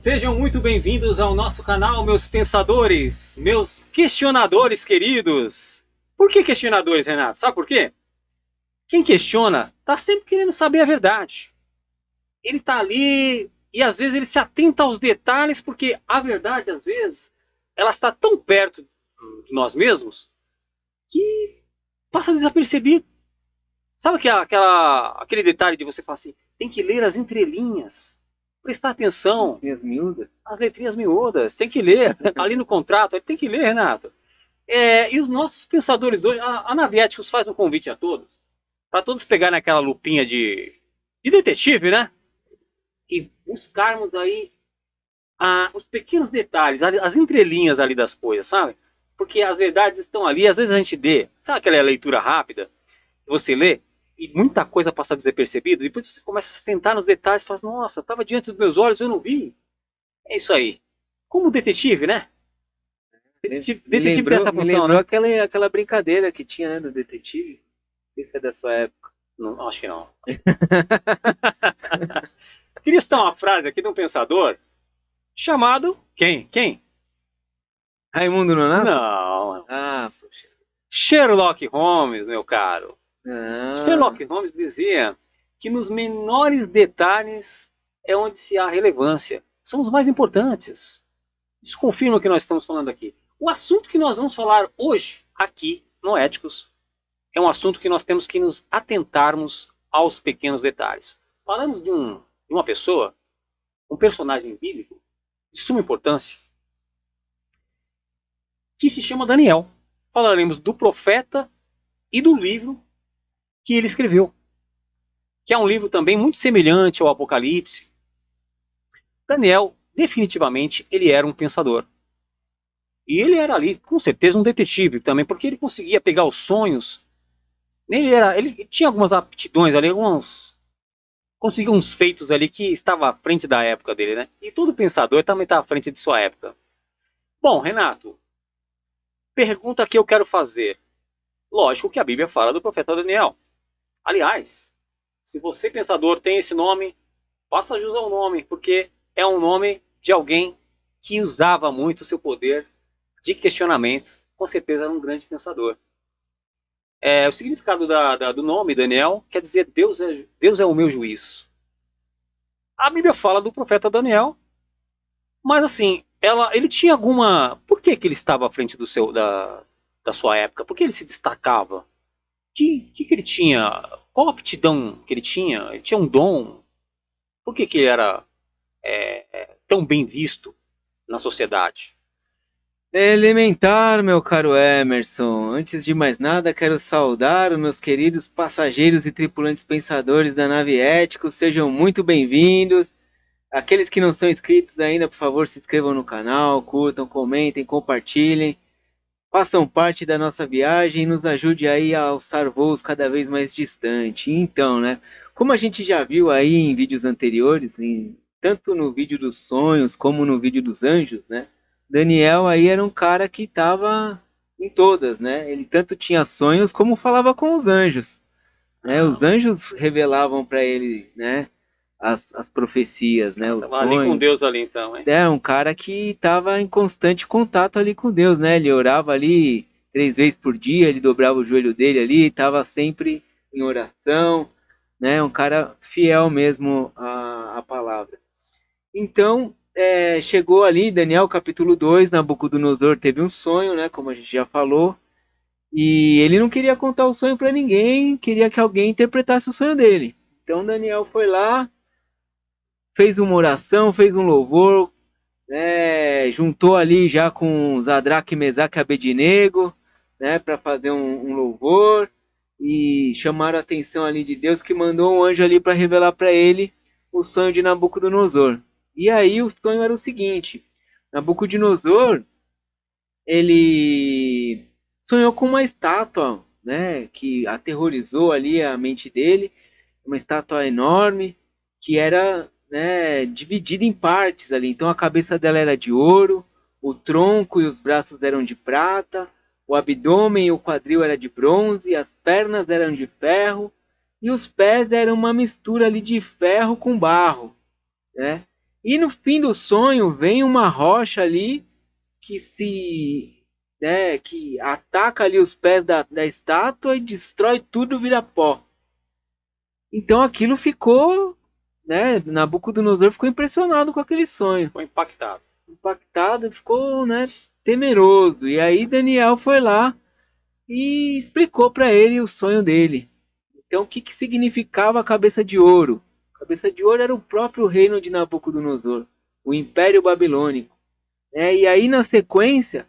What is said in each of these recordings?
Sejam muito bem-vindos ao nosso canal, meus pensadores, meus questionadores queridos. Por que questionadores, Renato? Sabe por quê? Quem questiona está sempre querendo saber a verdade. Ele está ali e às vezes ele se atenta aos detalhes porque a verdade, às vezes, ela está tão perto de nós mesmos que passa desapercebido. Sabe aquele detalhe de você falar assim, tem que ler as entrelinhas, prestar atenção. Letrinhas miúdas. As letrinhas miúdas, tem que ler. Ali no contrato, tem que ler, Renato. E os nossos pensadores hoje, a Naviéticos faz um convite a todos, para todos pegarem aquela lupinha de detetive, né? E buscarmos aí os pequenos detalhes, as entrelinhas ali das coisas, sabe? Porque as verdades estão ali, às vezes a gente sabe aquela leitura rápida, você lê, e muita coisa passa desapercebida, depois você começa a se tentar nos detalhes e fala, nossa, estava diante dos meus olhos, eu não vi. É isso aí. Como detetive, né? Detetive tem essa função, me lembrou né? aquela brincadeira que tinha, né, do detetive. Isso é da sua época. Não, acho que não. Queria citar uma frase aqui de um pensador chamado... Quem? Raimundo Nonato? Não. Ah, poxa. Sherlock Holmes, meu caro. Ah. Sherlock Holmes dizia que nos menores detalhes é onde se há relevância. São os mais importantes. Isso confirma o que nós estamos falando aqui. O assunto que nós vamos falar hoje, aqui, no Éticos, é um assunto que nós temos que nos atentarmos aos pequenos detalhes. Falamos de uma pessoa, um personagem bíblico, de suma importância, que se chama Daniel. Falaremos do profeta e do livro que ele escreveu, que é um livro também muito semelhante ao Apocalipse. Daniel, definitivamente, ele era um pensador. E ele era ali, com certeza, um detetive também, porque ele conseguia pegar os sonhos. Ele tinha algumas aptidões ali, conseguia uns feitos ali que estava à frente da época dele, né? E todo pensador também está à frente de sua época. Bom, Renato, pergunta que eu quero fazer. Lógico que a Bíblia fala do profeta Daniel. Aliás, se você, pensador, tem esse nome, faça jus ao nome, porque é um nome de alguém que usava muito o seu poder de questionamento. Com certeza era um grande pensador. O significado do nome, Daniel, quer dizer Deus é o meu juiz. A Bíblia fala do profeta Daniel, mas assim, ele tinha alguma... Por que ele estava à frente da sua época? Por que ele se destacava? Que ele tinha? Qual a aptidão que ele tinha? Ele tinha um dom? Por que ele era tão bem visto na sociedade? Elementar, meu caro Emerson. Antes de mais nada, quero saudar os meus queridos passageiros e tripulantes pensadores da nave Éticos. Sejam muito bem-vindos. Aqueles que não são inscritos ainda, por favor, se inscrevam no canal, curtam, comentem, compartilhem. Façam parte da nossa viagem e nos ajude aí a alçar voos cada vez mais distantes. Então, né? Como a gente já viu aí em vídeos anteriores, tanto no vídeo dos sonhos como no vídeo dos anjos, né? Daniel aí era um cara que estava em todas, né? Ele tanto tinha sonhos como falava com os anjos, né? Os anjos revelavam para ele, né? As profecias, né? Os Ali com sonhos. Deus ali então, hein? É um cara que estava em constante contato ali com Deus, né? Ele orava ali 3 vezes por dia, ele dobrava o joelho dele ali, estava sempre em oração, né? Um cara fiel mesmo à palavra. Então, chegou ali, Daniel capítulo 2, Nabucodonosor teve um sonho, né? Como a gente já falou, e ele não queria contar o sonho para ninguém, queria que alguém interpretasse o sonho dele. Então Daniel foi lá, fez uma oração, fez um louvor, né, juntou ali já com Sadraque, Mesaque e Abednego, né, para fazer um louvor, e chamaram a atenção ali de Deus, que mandou um anjo ali para revelar para ele o sonho de Nabucodonosor. E aí o sonho era o seguinte: Nabucodonosor, ele sonhou com uma estátua, né, que aterrorizou ali a mente dele, uma estátua enorme, que era, né, dividida em partes ali. Então a cabeça dela era de ouro, o tronco e os braços eram de prata, o abdômen e o quadril era de bronze, as pernas eram de ferro, e os pés eram uma mistura ali de ferro com barro, né? E no fim do sonho vem uma rocha ali que que ataca ali os pés da estátua e destrói tudo, vira pó. Então aquilo ficou, né, Nabucodonosor ficou impressionado com aquele sonho. Foi impactado. Impactado, ficou, né, temeroso. E aí Daniel foi lá e explicou para ele o sonho dele. Então o que significava a cabeça de ouro? A cabeça de ouro era o próprio reino de Nabucodonosor, o Império Babilônico. E aí na sequência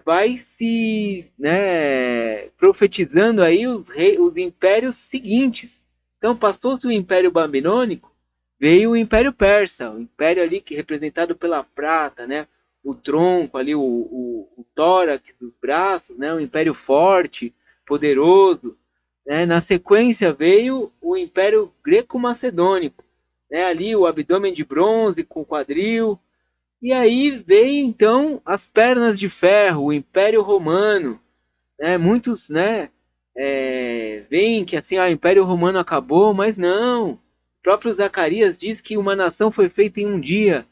vai se, né, profetizando aí os impérios seguintes. Então passou-se o Império Babilônico, veio o Império Persa, o império ali que representado pela prata, né, o tronco ali, o tórax dos braços, né, um império forte, poderoso. Né. Na sequência veio o Império Greco-Macedônico, né, ali o abdômen de bronze com quadril. E aí veio então as pernas de ferro, o Império Romano. Né? Muitos, né, veem que assim, o Império Romano acabou, mas não. O próprio Zacarias diz que uma nação foi feita em um dia.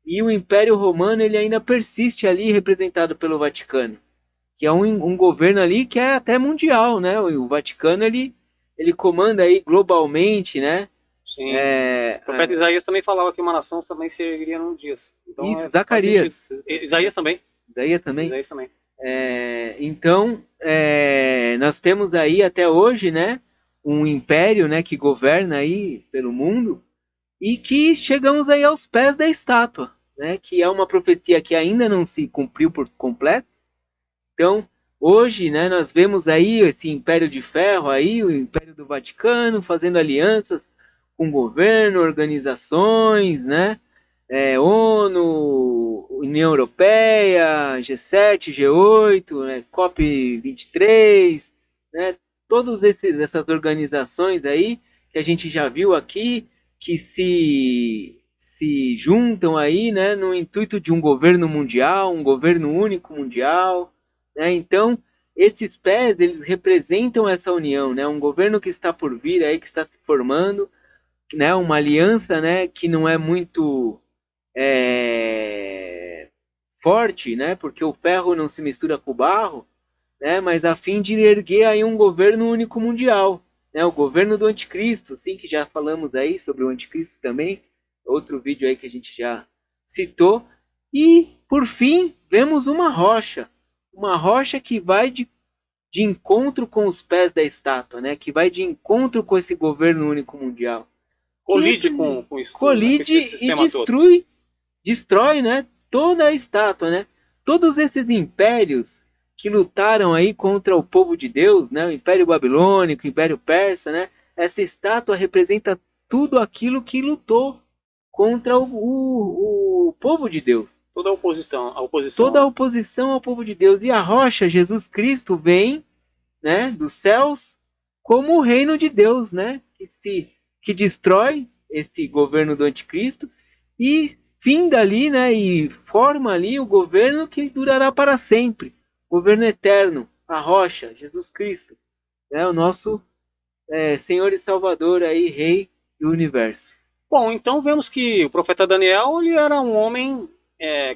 E o Império Romano ele ainda persiste ali, representado pelo Vaticano, que é um governo ali que é até mundial, né? O Vaticano ele comanda aí globalmente, né? Sim. O profeta Isaías também falava que uma nação também seguiria num dia. Então, isso, Zacarias. Isaías também. Isaías também. Isaías também. Então, nós temos aí até hoje, né, um império, né, que governa aí pelo mundo e que chegamos aí aos pés da estátua, né, que é uma profecia que ainda não se cumpriu por completo. Então, hoje, né, nós vemos aí esse império de ferro aí, o império do Vaticano, fazendo alianças com o governo, organizações, né, ONU, União Europeia, G7, G8, né, COP23, né, todas essas organizações aí que a gente já viu aqui, que se juntam aí, né, no intuito de um governo mundial, um governo único mundial. Né? Então, esses pés, eles representam essa união, né, um governo que está por vir aí, que está se formando, né, uma aliança, né, que não é muito forte, né, porque o ferro não se mistura com o barro, né, mas a fim de erguer aí um governo único mundial, né, o governo do anticristo, sim, que já falamos aí sobre o anticristo também, outro vídeo aí que a gente já citou, e por fim vemos uma rocha que vai de encontro com os pés da estátua, né, que vai de encontro com esse governo único mundial. Colide com isso. Colide e destrói, né, toda a estátua, né? Todos esses impérios que lutaram aí contra o povo de Deus, né? O Império Babilônico, o Império Persa, né? Essa estátua representa tudo aquilo que lutou contra o povo de Deus. Toda a oposição. Toda a oposição ao povo de Deus. E a rocha, Jesus Cristo, vem, né, dos céus como o reino de Deus, né? Que destrói esse governo do anticristo e finda ali, né, e forma ali o governo que durará para sempre, governo eterno, a rocha, Jesus Cristo, né, o nosso Senhor e Salvador aí, Rei do Universo. Bom, então vemos que o profeta Daniel ele era um homem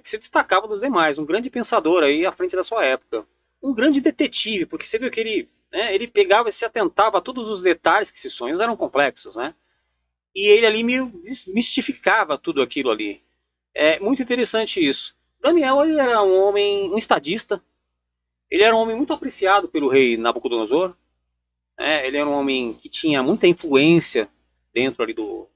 que se destacava dos demais, um grande pensador aí à frente da sua época, um grande detetive, porque você viu que ele pegava e se atentava a todos os detalhes, que esses sonhos eram complexos, né? E ele ali meio desmistificava tudo aquilo ali. É muito interessante isso. Daniel ele era um homem, um estadista. Ele era um homem muito apreciado pelo rei Nabucodonosor. Ele era um homem que tinha muita influência dentro ali do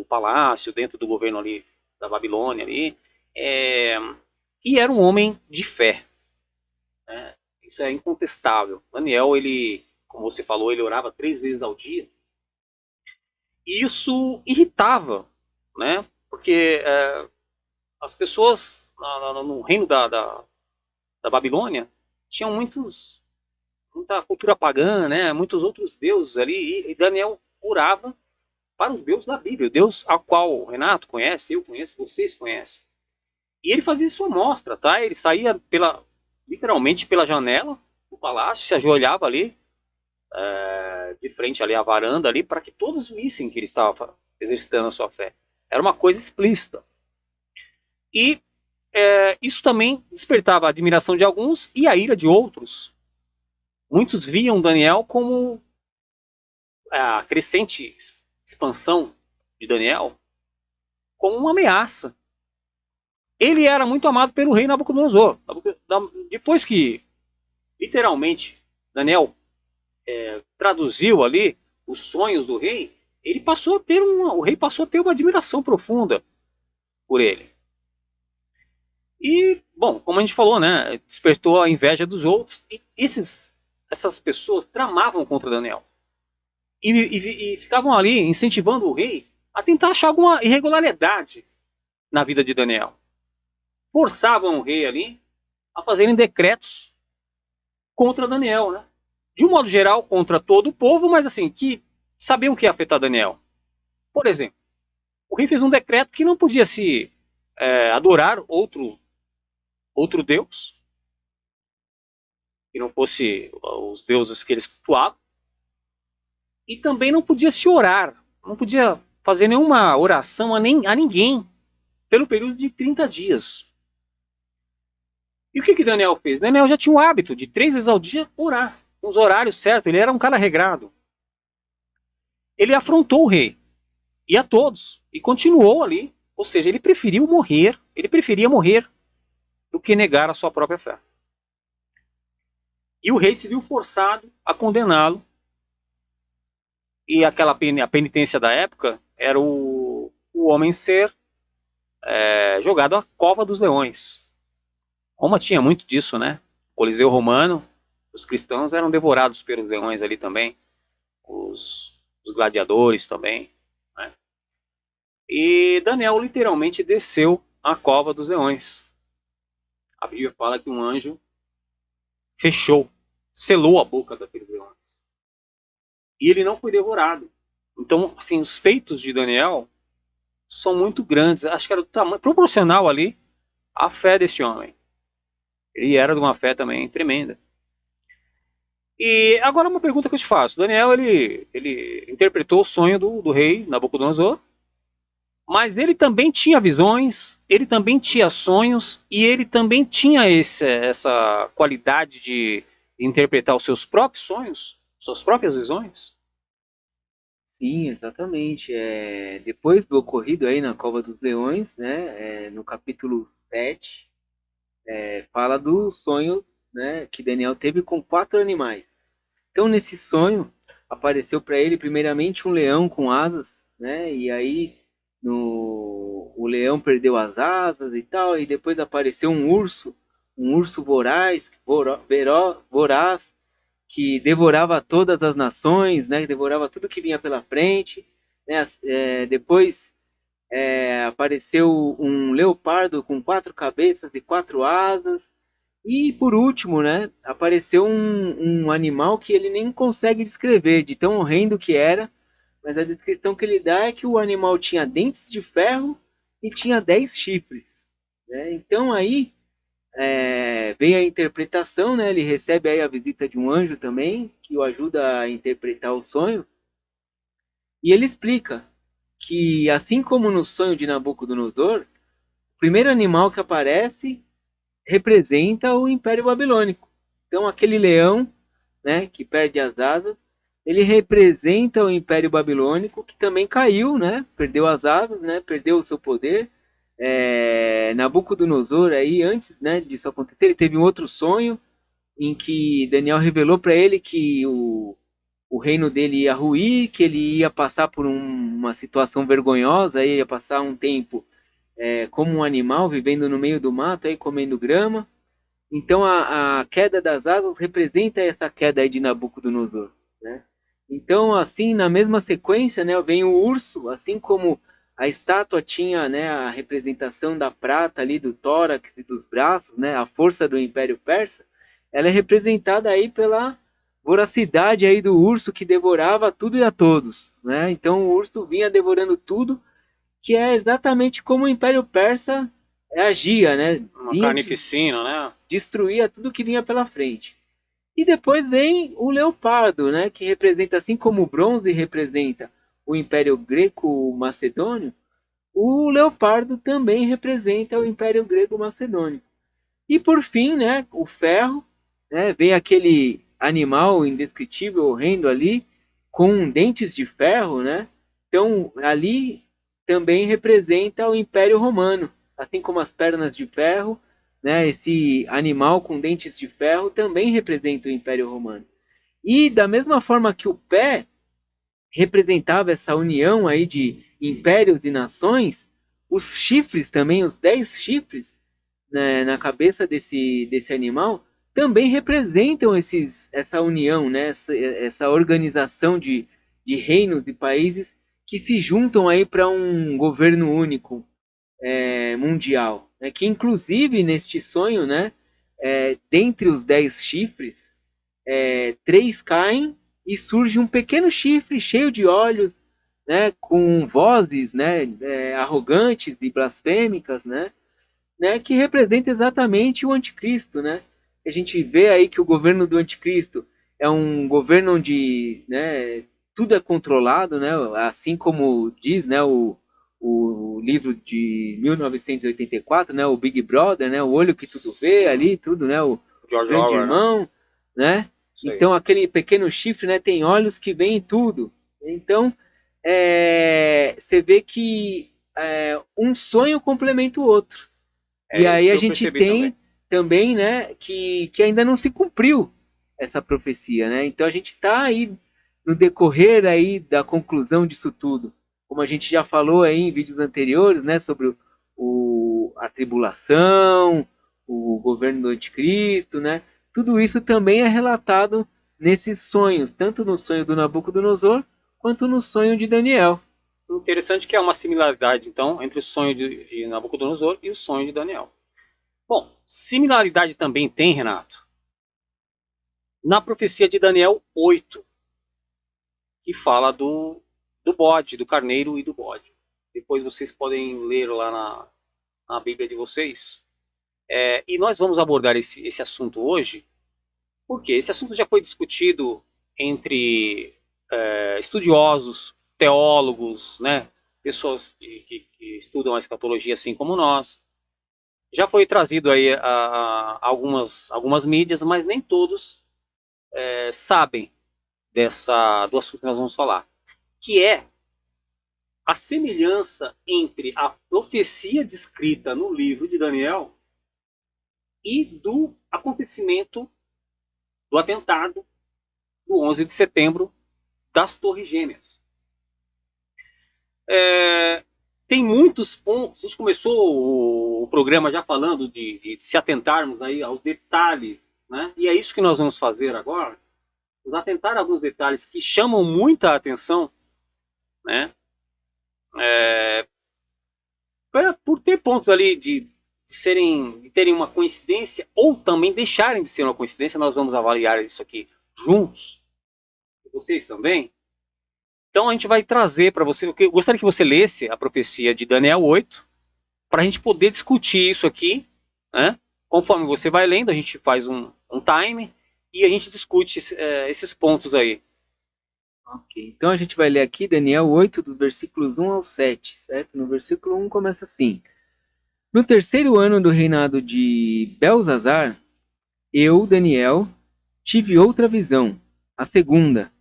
palácio, dentro do governo ali da Babilônia ali. E era um homem de fé. Isso é incontestável. Daniel, ele, como você falou, ele orava 3 vezes ao dia. E isso irritava, né? Porque as pessoas no reino da Babilônia tinham muita cultura pagã, né? Muitos outros deuses ali, e Daniel orava para os deuses da Bíblia, o Deus ao qual o Renato conhece, eu conheço, vocês conhecem. E ele fazia isso à mostra, tá? Ele saía literalmente pela janela do palácio, se ajoelhava ali, de frente ali à varanda ali, para que todos vissem que ele estava exercitando a sua fé. Era uma coisa explícita. E isso também despertava a admiração de alguns e a ira de outros. Muitos viam Daniel como a crescente expansão de Daniel como uma ameaça. Ele era muito amado pelo rei Nabucodonosor. Depois que, literalmente, Daniel traduziu ali os sonhos do rei, o rei passou a ter uma admiração profunda por ele. E, bom, como a gente falou, né, despertou a inveja dos outros. E essas pessoas tramavam contra Daniel. E ficavam ali incentivando o rei a tentar achar alguma irregularidade na vida de Daniel. Forçavam o rei ali a fazerem decretos contra Daniel, né? De um modo geral, contra todo o povo, mas assim, que sabiam que ia afetar Daniel. Por exemplo, o rei fez um decreto que não podia se adorar outro deus, que não fosse os deuses que eles cultuavam, e também não podia se orar, não podia fazer nenhuma oração a ninguém pelo período de 30 dias. E o que Daniel fez? Daniel já tinha o hábito de 3 vezes ao dia orar, com os horários certos, ele era um cara regrado. Ele afrontou o rei, e a todos, e continuou ali, ou seja, ele preferia morrer do que negar a sua própria fé. E o rei se viu forçado a condená-lo, e a penitência da época era o homem ser jogado à cova dos leões. Roma tinha muito disso, né? O Coliseu Romano, os cristãos eram devorados pelos leões ali também, os gladiadores também, né? E Daniel literalmente desceu à cova dos leões. A Bíblia fala que um anjo selou a boca daqueles leões. E ele não foi devorado. Então, assim, os feitos de Daniel são muito grandes. Acho que era do tamanho proporcional ali à fé desse homem. Ele era de uma fé também tremenda. E agora uma pergunta que eu te faço. Daniel, ele interpretou o sonho do rei Nabucodonosor, mas ele também tinha visões, ele também tinha sonhos, e ele também tinha essa qualidade de interpretar os seus próprios sonhos, suas próprias visões. Sim, exatamente. Depois do ocorrido aí na Cova dos Leões, né, no capítulo 7, fala do sonho, né, que Daniel teve com 4 animais. Então, nesse sonho, apareceu para ele primeiramente um leão com asas, né, e aí o leão perdeu as asas e tal, e depois apareceu um urso voraz, que devorava todas as nações, né, que devorava tudo que vinha pela frente, né, depois apareceu um leopardo com 4 cabeças e 4 asas, e por último, né, apareceu um animal que ele nem consegue descrever, de tão horrendo que era, mas a descrição que ele dá é que o animal tinha dentes de ferro e tinha 10 chifres. Né? Então aí vem a interpretação, né? Ele recebe aí a visita de um anjo também, que o ajuda a interpretar o sonho, e ele explica que, assim como no sonho de Nabucodonosor, o primeiro animal que aparece representa o Império Babilônico. Então, aquele leão, né, que perde as asas, ele representa o Império Babilônico, que também caiu, né, perdeu as asas, né, perdeu o seu poder. Nabucodonosor, aí, antes, né, disso acontecer, ele teve um outro sonho, em que Daniel revelou para ele que o reino dele ia ruir, que ele ia passar por uma situação vergonhosa, ia passar um tempo como um animal, vivendo no meio do mato, aí, comendo grama. Então a queda das asas representa essa queda aí de Nabucodonosor, né? Então, assim, na mesma sequência, né, vem o urso, assim como a estátua tinha, né, a representação da prata ali, do tórax e dos braços, né, a força do Império Persa, ela é representada aí pela voracidade aí do urso que devorava tudo e a todos, né? Então o urso vinha devorando tudo, que é exatamente como o Império Persa agia, né? Uma carnificina, né? Destruía tudo que vinha pela frente. E depois vem o leopardo, né? Que representa, assim como o bronze representa o Império Greco-Macedônio, o leopardo também representa o Império Grego-Macedônico. E por fim, né, o ferro, né, vem aquele animal indescritível, horrendo ali, com dentes de ferro, né? Então, ali também representa o Império Romano, assim como as pernas de ferro, né? Esse animal com dentes de ferro também representa o Império Romano. E da mesma forma que o pé representava essa união aí de impérios e nações, os chifres também, os 10 chifres, né, na cabeça desse animal, também representam essa união, né, essa organização de reinos e países que se juntam aí para um governo único mundial. Né, que inclusive neste sonho, né, dentre os 10 chifres, 3 caem e surge um pequeno chifre cheio de olhos, né, com vozes, né, arrogantes e blasfêmicas, né, que representa exatamente o anticristo, né? A gente vê aí que o governo do anticristo é um governo onde, né, tudo é controlado, né? Assim como diz, né, o livro de 1984, né, o Big Brother, né, o olho que tudo vê ali, tudo, né, o George grande Orwell, irmão, né? Então aquele pequeno chifre, né, tem olhos que veem tudo. Então você vê que um sonho complementa o outro. E aí a gente tem também, né, que ainda não se cumpriu essa profecia, né? Então a gente está aí no decorrer aí da conclusão disso tudo. Como a gente já falou aí em vídeos anteriores, né, sobre a tribulação, o governo do anticristo, né? Tudo isso também é relatado nesses sonhos, tanto no sonho do Nabucodonosor quanto no sonho de Daniel. Interessante que há uma similaridade, então, entre o sonho de Nabucodonosor e o sonho de Daniel. Bom, similaridade também tem, Renato, na profecia de Daniel 8, que fala do bode, do carneiro e do bode. Depois vocês podem ler lá na Bíblia de vocês. E nós vamos abordar esse assunto hoje, porque esse assunto já foi discutido entre estudiosos, teólogos, né, pessoas que estudam a escatologia assim como nós. Já foi trazido aí a algumas mídias, mas nem todos sabem do assunto que nós vamos falar, que é a semelhança entre a profecia descrita no livro de Daniel e do acontecimento do atentado do 11 de setembro das Torres Gêmeas. Tem muitos pontos. A gente começou o programa já falando de se atentarmos aí aos detalhes, né? E é isso que nós vamos fazer agora. Nos atentar a alguns detalhes que chamam muita atenção, né? Por ter pontos ali de terem uma coincidência ou também deixarem de ser uma coincidência, nós vamos avaliar isso aqui juntos. E vocês também. Então a gente vai trazer para você, eu gostaria que você lesse a profecia de Daniel 8, para a gente poder discutir isso aqui, né? Conforme você vai lendo, a gente faz um time e a gente discute esses pontos aí. Ok, então a gente vai ler aqui Daniel 8, dos versículos 1 ao 7, certo? No versículo 1 começa assim: No terceiro ano do reinado de Belzazar, eu, Daniel, tive outra visão, a segunda.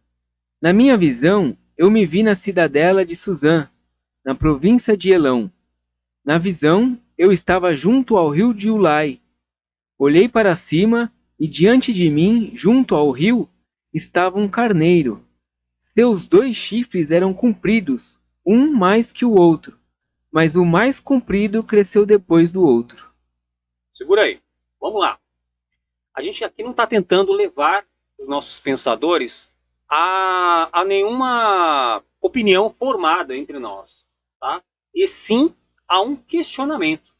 Na minha visão, eu me vi na cidadela de Suzã, na província de Elão. Na visão, eu estava junto ao rio de Ulai. Olhei para cima e diante de mim, junto ao rio, estava um carneiro. Seus 2 chifres eram compridos, um mais que o outro, mas o mais comprido cresceu depois do outro. Segura aí, vamos lá. A gente aqui não está tentando levar os nossos pensadores a nenhuma opinião formada entre nós, tá? E sim a um questionamento.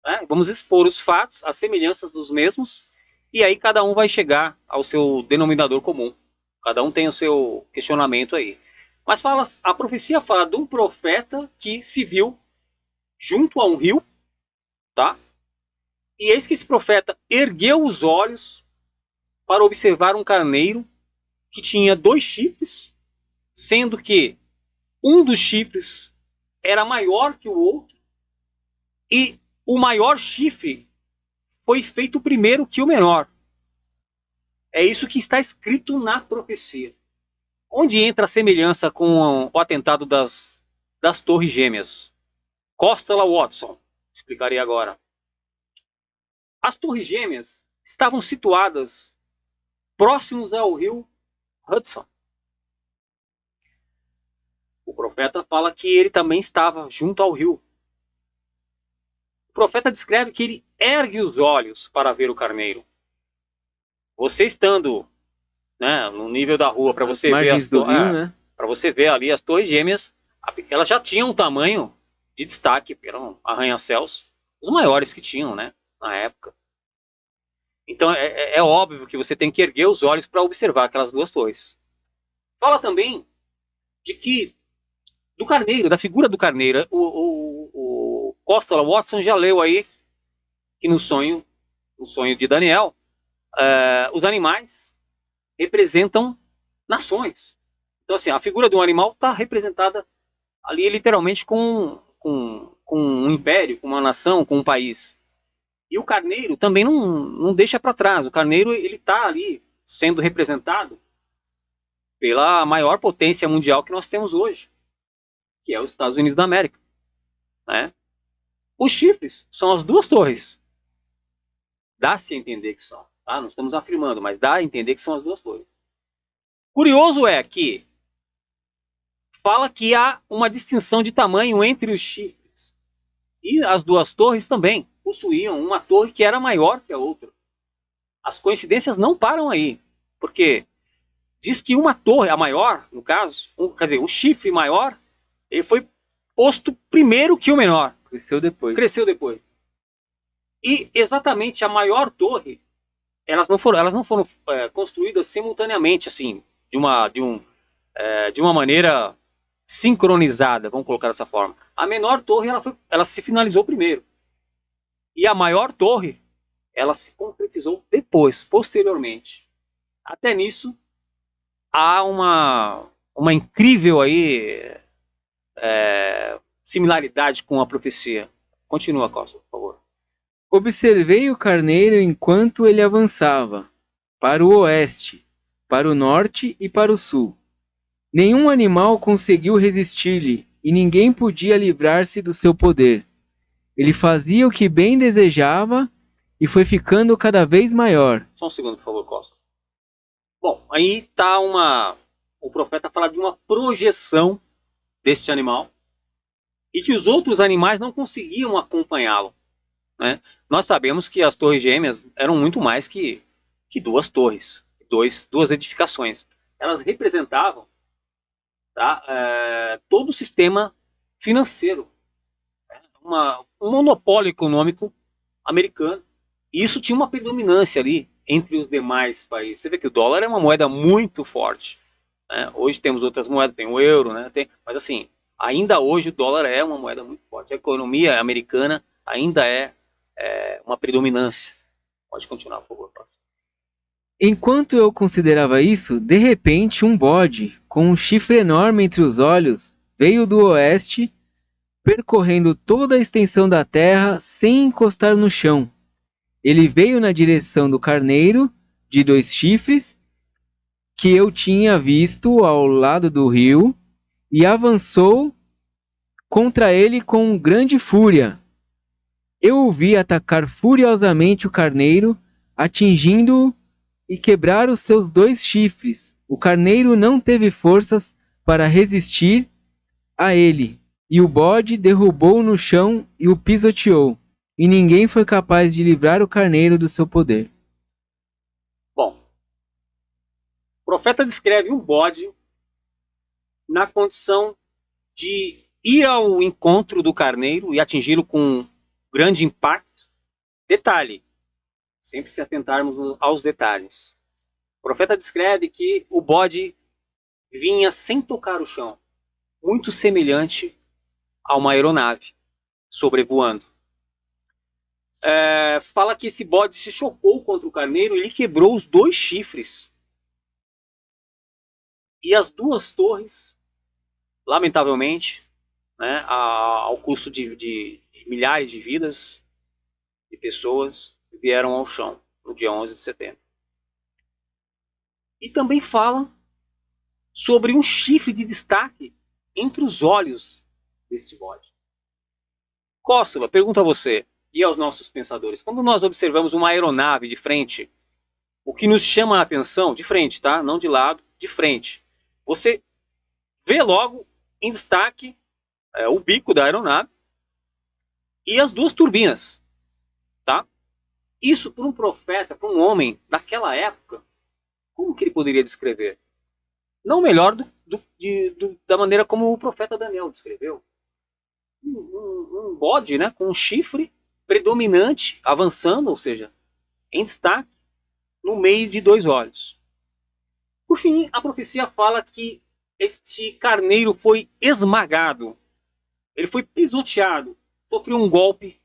Né? Vamos expor os fatos, as semelhanças dos mesmos, e aí cada um vai chegar ao seu denominador comum. Cada um tem o seu questionamento aí. Mas a profecia fala de um profeta que se viu junto a um rio, tá? E eis que esse profeta ergueu os olhos para observar um carneiro que tinha 2 chifres, sendo que um dos chifres era maior que o outro e o maior chifre foi feito primeiro que o menor. É isso que está escrito na profecia. Onde entra a semelhança com o atentado das Torres Gêmeas? Costello Watson, explicarei agora. As Torres Gêmeas estavam situadas próximos ao rio Hudson. O profeta fala que ele também estava junto ao rio. O profeta descreve que ele ergue os olhos para ver o carneiro. Você estando, né, no nível da rua, para você ver né? Para você ver ali as Torres Gêmeas, elas já tinham um tamanho de destaque, eram arranha-céus, os maiores que tinham, né, na época. Então é óbvio que você tem que erguer os olhos para observar aquelas duas torres. Fala também de que do carneiro, da figura do carneiro, o Costello Watson já leu aí que no sonho de Daniel, os animais representam nações. Então, assim, a figura de um animal está representada ali literalmente com um império, com uma nação, com um país. E o carneiro também não deixa para trás. O carneiro ele está ali sendo representado pela maior potência mundial que nós temos hoje, que é os Estados Unidos da América, né? Os chifres são as duas torres. Dá-se a entender que são. Tá? Não estamos afirmando, mas dá a entender que são as duas torres. Curioso é que fala que há uma distinção de tamanho entre os chifres. E as duas torres também possuíam uma torre que era maior que a outra. As coincidências não param aí, porque diz que uma torre, a maior, no caso, quer dizer, o chifre maior, ele foi posto primeiro que o menor. Cresceu depois. E exatamente a maior torre, elas não foram construídas simultaneamente, assim, de uma maneira sincronizada, vamos colocar dessa forma. A menor torre, ela se finalizou primeiro. E a maior torre, ela se concretizou depois, posteriormente. Até nisso, há uma incrível aí, similaridade com a profecia. Continua, Costa, por favor. Observei o carneiro enquanto ele avançava, para o oeste, para o norte e para o sul. Nenhum animal conseguiu resistir-lhe, e ninguém podia livrar-se do seu poder. Ele fazia o que bem desejava e foi ficando cada vez maior. Só um segundo, por favor, Costa. Bom, aí está o profeta fala de uma projeção deste animal e que os outros animais não conseguiam acompanhá-lo, né? Nós sabemos que as torres gêmeas eram muito mais que duas torres, duas edificações. Elas representavam, tá, todo o sistema financeiro, né? Um monopólio econômico americano. E isso tinha uma predominância ali entre os demais países. Você vê que o dólar é uma moeda muito forte, né? Hoje temos outras moedas, tem o euro, né? Mas assim, ainda hoje o dólar é uma moeda muito forte. A economia americana ainda é uma predominância. Pode continuar, por favor. Enquanto eu considerava isso, de repente um bode, com um chifre enorme entre os olhos, veio do oeste, percorrendo toda a extensão da terra sem encostar no chão. Ele veio na direção do carneiro, de 2 chifres, que eu tinha visto ao lado do rio, e avançou contra ele com grande fúria. Eu o vi atacar furiosamente o carneiro, atingindo-o e quebrar os seus 2 chifres. O carneiro não teve forças para resistir a ele, e o bode derrubou no chão e o pisoteou, e ninguém foi capaz de livrar o carneiro do seu poder. Bom, o profeta descreve um bode na condição de ir ao encontro do carneiro e atingi-lo com grande impacto. Detalhe, sempre se atentarmos aos detalhes. O profeta descreve que o bode vinha sem tocar o chão, muito semelhante a uma aeronave sobrevoando. Fala que esse bode se chocou contra o carneiro e lhe quebrou os 2 chifres. E as 2 torres, lamentavelmente, né, ao custo de milhares de vidas de pessoas que vieram ao chão no dia 11 de setembro. E também fala sobre um chifre de destaque entre os olhos deste bode. Cóssula, pergunto a você e aos nossos pensadores, quando nós observamos uma aeronave de frente, o que nos chama a atenção, de frente, tá? Não de lado, de frente. Você vê logo em destaque o bico da aeronave e as duas turbinas, tá? Isso para um profeta, para um homem daquela época, como que ele poderia descrever? Não melhor da maneira como o profeta Daniel descreveu. Um bode, né, com um chifre predominante, avançando, ou seja, em destaque, no meio de dois olhos. Por fim, a profecia fala que este carneiro foi esmagado, ele foi pisoteado, sofreu um golpe.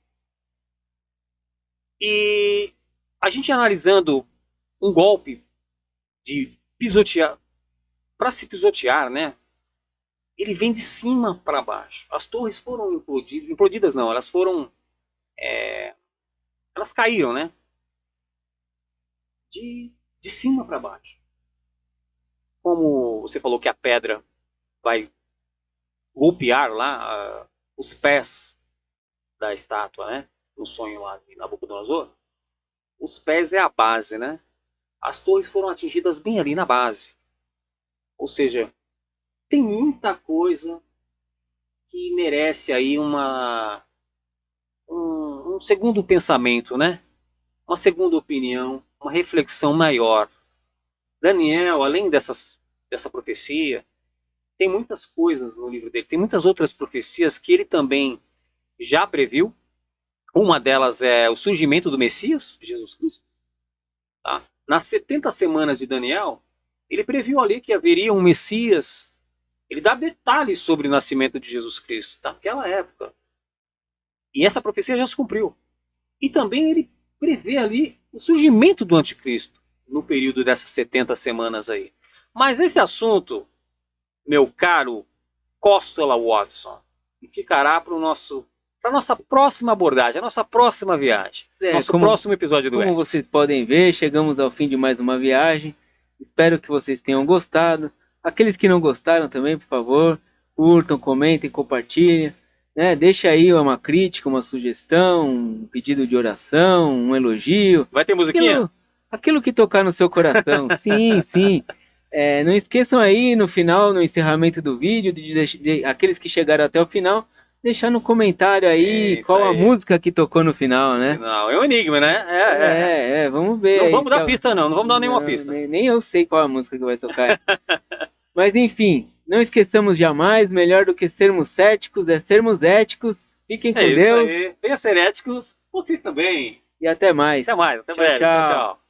E a gente analisando um golpe de pisotear, para se pisotear, né? Ele vem de cima para baixo. As torres foram implodidas não, elas foram, elas caíram, né? De cima para baixo. Como você falou que a pedra vai golpear lá os pés da estátua, né? No sonho lá de Nabucodonosor. Os pés é a base, né? As torres foram atingidas bem ali na base. Ou seja, tem muita coisa que merece aí um segundo pensamento, né? Uma segunda opinião, uma reflexão maior. Daniel, além dessa profecia, tem muitas coisas no livro dele, tem muitas outras profecias que ele também já previu. Uma delas é o surgimento do Messias, Jesus Cristo. Tá? Nas 70 semanas de Daniel, ele previu ali que haveria um Messias. Ele dá detalhes sobre o nascimento de Jesus Cristo, daquela época. E essa profecia já se cumpriu. E também ele prevê ali o surgimento do anticristo, no período dessas 70 semanas aí. Mas esse assunto, meu caro Cóstola Watson, ficará para a nossa próxima abordagem, a nossa próxima viagem, nosso próximo episódio do Como Ecos. vocês podem ver, chegamos ao fim de mais uma viagem. Espero que vocês tenham gostado. Aqueles que não gostaram também, por favor, curtam, comentem, compartilhem. Né? Deixa aí uma crítica, uma sugestão, um pedido de oração, um elogio. Vai ter musiquinha? Aquilo que tocar no seu coração. Sim, sim. Não esqueçam aí no final, no encerramento do vídeo, aqueles que chegaram até o final, deixar no comentário aí qual a música que tocou no final, né? Não, é um enigma, né? Vamos ver. Não vamos dar pista não vamos dar nenhuma pista. Nem eu sei qual a música que vai tocar. Mas enfim, não esqueçamos jamais, melhor do que sermos céticos é sermos éticos. Fiquem com Deus. Venha ser éticos, vocês também. E até mais. Até mais, até breve. Tchau, tchau.